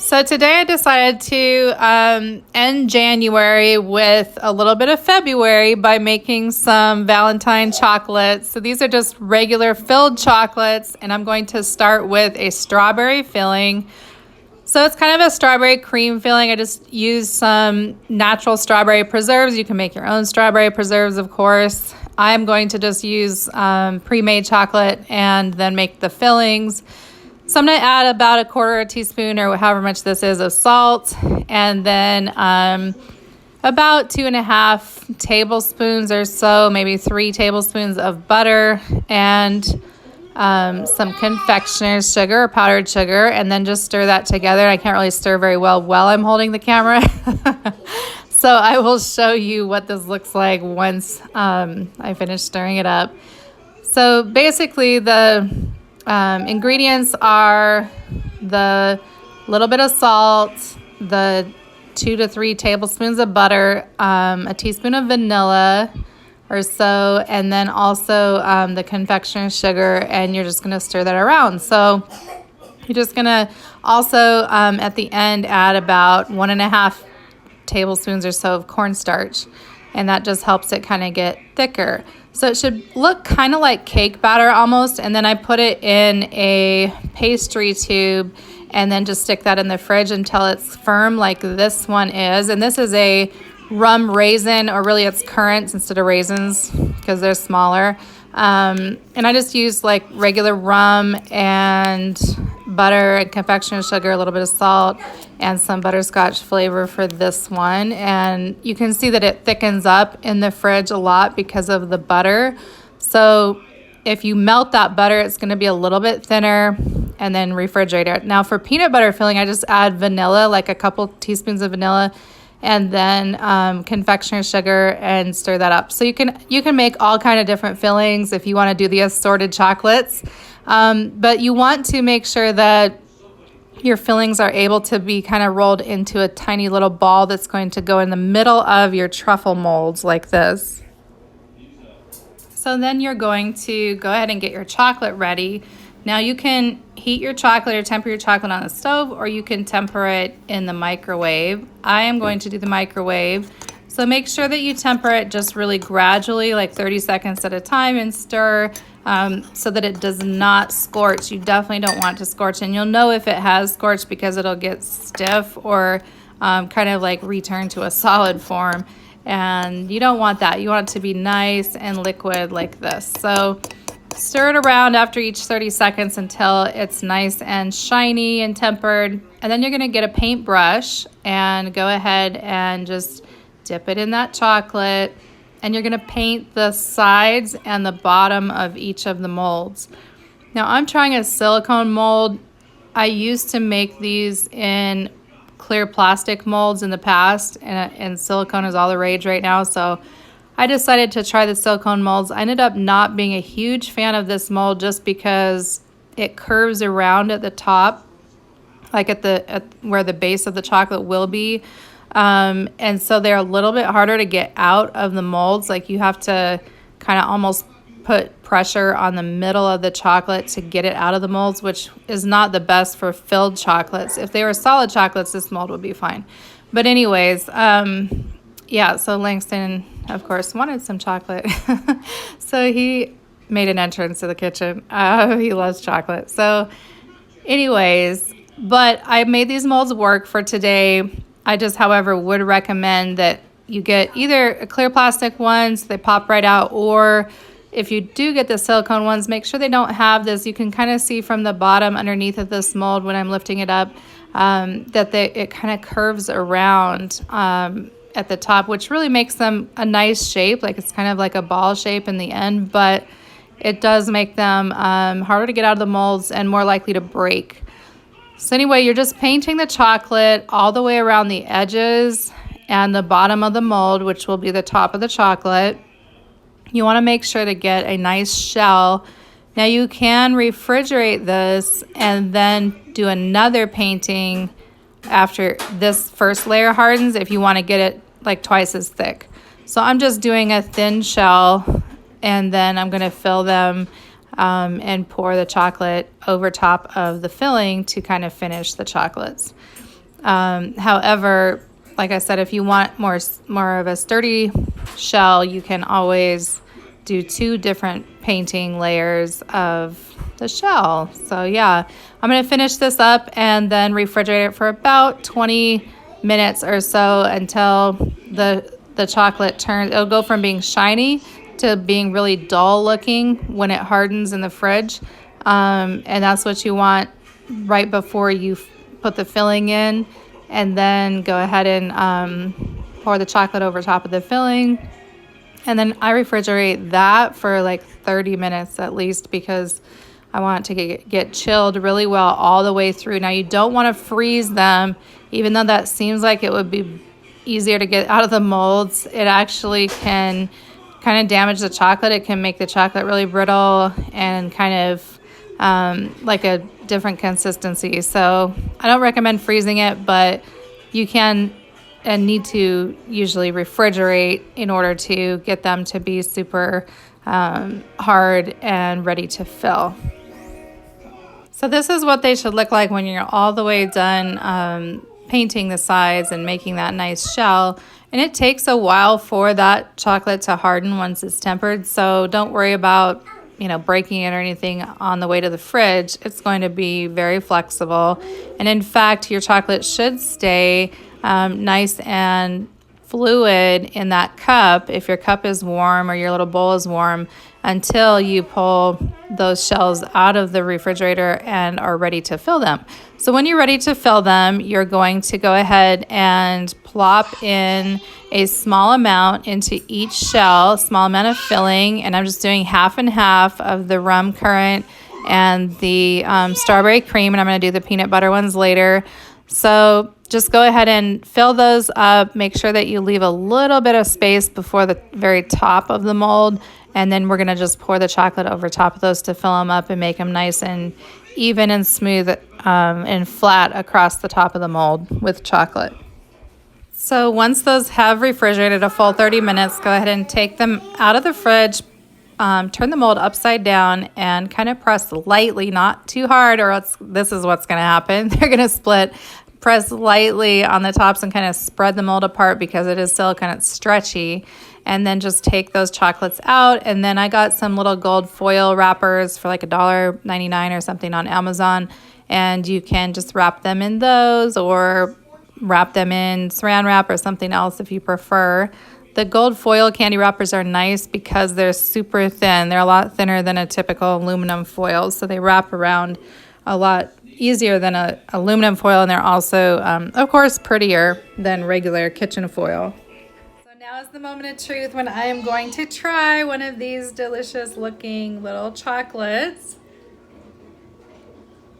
So today I decided to end January with a little bit of February by making some Valentine chocolates. So these are just regular filled chocolates, and I'm going to start with a strawberry filling. So it's kind of a strawberry cream filling. I just use some natural strawberry preserves. You can make your own strawberry preserves, of course. I'm going to just use pre-made chocolate and then make the fillings. So I'm going to add about a quarter of a teaspoon or however much this is of salt, and then about 2.5 tablespoons or so, maybe 3 tablespoons of butter, and some confectioner's sugar or powdered sugar, and then just stir that together. I can't really stir very well while I'm holding the camera. So I will show you what this looks like once I finish stirring it up. So basically the ingredients are the little bit of salt, the 2 to 3 tablespoons of butter, a teaspoon of vanilla or so, and then also the confectioner's sugar, and you're just going to stir that around. So you're just going to also at the end add about 1.5 tablespoons or so of cornstarch, and that just helps it kind of get thicker. So it should look kind of like cake batter almost, and then I put it in a pastry tube and then just stick that in the fridge until it's firm like this one is. And this is a rum raisin, or really it's currants instead of raisins because they're smaller. And I just use like regular rum and butter and confectioner's sugar, a little bit of salt, and some butterscotch flavor for this one. And you can see that it thickens up in the fridge a lot because of the butter. So if you melt that butter, it's going to be a little bit thinner, and then refrigerate it. Now for peanut butter filling, I just add vanilla, like a couple teaspoons of vanilla, and then confectioner's sugar, and stir that up. So you can make all kind of different fillings if you want to do the assorted chocolates. But you want to make sure that your fillings are able to be kind of rolled into a tiny little ball that's going to go in the middle of your truffle molds like this. So then you're going to go ahead and get your chocolate ready. Now you can heat your chocolate or temper your chocolate on the stove, or you can temper it in the microwave. I am going to do the microwave. So make sure that you temper it just really gradually, like 30 seconds at a time, and stir so that it does not scorch. You definitely don't want to scorch, and you'll know if it has scorched because it'll get stiff or kind of like return to a solid form. And you don't want that. You want it to be nice and liquid like this. So stir it around after each 30 seconds until it's nice and shiny and tempered. And then you're going to get a paintbrush and go ahead and just dip it in that chocolate. And you're going to paint the sides and the bottom of each of the molds. Now I'm trying a silicone mold. I used to make these in clear plastic molds in the past, and silicone is all the rage right now. So I decided to try the silicone molds. I ended up not being a huge fan of this mold just because it curves around at the top, like at where the base of the chocolate will be. And so they're a little bit harder to get out of the molds. Like you have to kind of almost put pressure on the middle of the chocolate to get it out of the molds, which is not the best for filled chocolates. If they were solid chocolates, this mold would be fine. But anyways, yeah, so Langston, of course, wanted some chocolate. So he made an entrance to the kitchen. He loves chocolate. So anyways, but I made these molds work for today. I just, however, would recommend that you get either a clear plastic ones, they pop right out, or if you do get the silicone ones, make sure they don't have this. You can kind of see from the bottom underneath of this mold when I'm lifting it up that it kind of curves around at the top, which really makes them a nice shape. Like it's kind of like a ball shape in the end, but it does make them harder to get out of the molds and more likely to break. So anyway, you're just painting the chocolate all the way around the edges and the bottom of the mold, which will be the top of the chocolate. You want to make sure to get a nice shell. Now you can refrigerate this and then do another painting after this first layer hardens if you want to get it like twice as thick. So I'm just doing a thin shell, and then I'm going to fill them and pour the chocolate over top of the filling to kind of finish the chocolates. However, like I said, if you want more of a sturdy shell, you can always do 2 different painting layers of the shell. So yeah, I'm going to finish this up and then refrigerate it for about 20 minutes or so until the chocolate turns. It'll go from being shiny to being really dull looking when it hardens in the fridge. And that's what you want right before you put the filling in, and then go ahead and pour the chocolate over top of the filling. And then I refrigerate that for like 30 minutes at least, because I want it to get chilled really well all the way through. Now, you don't want to freeze them, even though that seems like it would be easier to get out of the molds. It actually can kind of damage the chocolate. It can make the chocolate really brittle and kind of like a different consistency. So I don't recommend freezing it, but you can and need to usually refrigerate in order to get them to be super hard and ready to fill. So this is what they should look like when you're all the way done painting the sides and making that nice shell. And it takes a while for that chocolate to harden once it's tempered. So don't worry about breaking it or anything on the way to the fridge. It's going to be very flexible. And in fact, your chocolate should stay nice and fluid in that cup, if your cup is warm or your little bowl is warm, until you pull those shells out of the refrigerator and are ready to fill them. So when you're ready to fill them, you're going to go ahead and plop in a small amount into each shell, small amount of filling, and I'm just doing half and half of the rum currant and the strawberry cream, and I'm going to do the peanut butter ones later. So just go ahead and fill those up. Make sure that you leave a little bit of space before the very top of the mold, and then we're going to just pour the chocolate over top of those to fill them up and make them nice and even and smooth and flat across the top of the mold with chocolate. So once those have refrigerated a full 30 minutes, go ahead and take them out of the fridge, turn the mold upside down and kind of press lightly, not too hard, or else this is what's going to happen. They're going to split. Press lightly on the tops and kind of spread the mold apart because it is still kind of stretchy. And then just take those chocolates out. And then I got some little gold foil wrappers for like $1.99 or something on Amazon. And you can just wrap them in those or wrap them in saran wrap or something else if you prefer. The gold foil candy wrappers are nice because they're super thin. They're a lot thinner than a typical aluminum foil. So they wrap around a lot easier than a aluminum foil, and they're also, of course, prettier than regular kitchen foil. So now is the moment of truth when I am going to try one of these delicious looking little chocolates.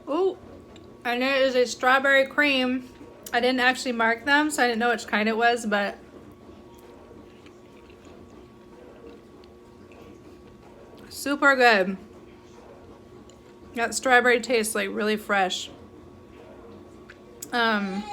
Ooh, and it is a strawberry cream. I didn't actually mark them, so I didn't know which kind it was, but super good. That strawberry tastes like really fresh. I'm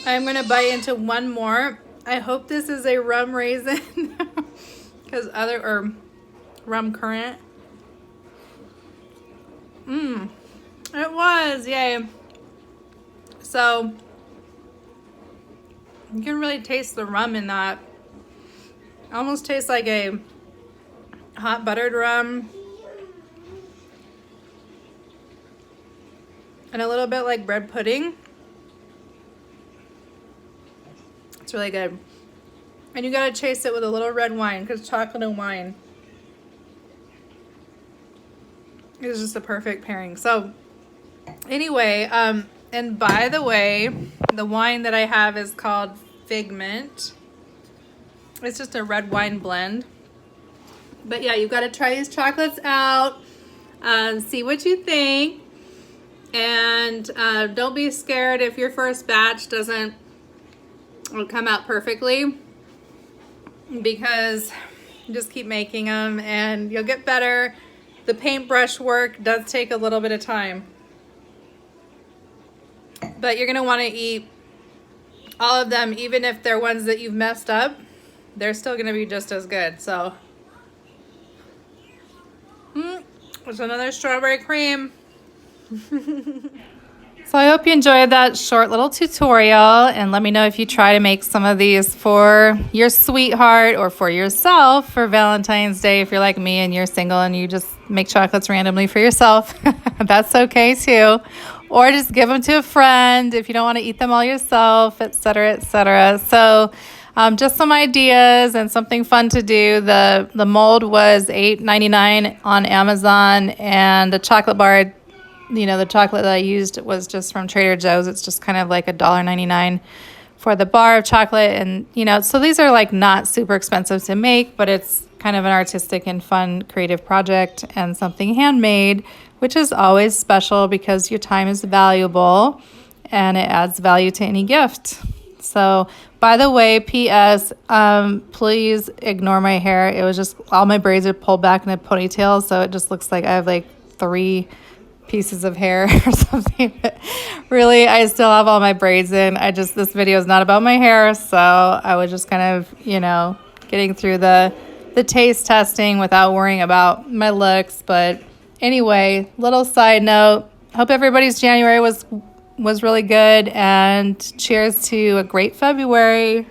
gonna bite into one more. I hope this is a rum raisin, or rum currant. It was, yay. So you can really taste the rum in that. It almost tastes like a hot buttered rum. And a little bit like bread pudding. It's really good. And you gotta chase it with a little red wine, because chocolate and wine is just the perfect pairing. So anyway, and by the way, the wine that I have is called Figment. It's just a red wine blend. But yeah, you've got to try these chocolates out, see what you think. And don't be scared if your first batch doesn't come out perfectly, because you just keep making them and you'll get better. The paintbrush work does take a little bit of time, but you're gonna want to eat all of them, even if they're ones that you've messed up. They're still gonna be just as good. So there's another strawberry cream. So I hope you enjoyed that short little tutorial, and let me know if you try to make some of these for your sweetheart or for yourself for Valentine's Day. If you're like me and you're single and you just make chocolates randomly for yourself, that's okay too. Or just give them to a friend if you don't want to eat them all yourself, etc., etc. So just some ideas and something fun to do. The mold was $8.99 on Amazon, and the chocolate bar, the chocolate that I used was just from Trader Joe's. It's just kind of like $1.99 for the bar of chocolate. And, so these are like not super expensive to make, but it's kind of an artistic and fun creative project and something handmade, which is always special because your time is valuable and it adds value to any gift. So, by the way, P.S., please ignore my hair. It was just all my braids are pulled back in a ponytail, so it just looks like I have like 3 pieces of hair or something. But really, I still have all my braids in. This video is not about my hair, so I was just kind of, getting through the taste testing without worrying about my looks. But anyway, little side note, hope everybody's January was really good, and cheers to a great February.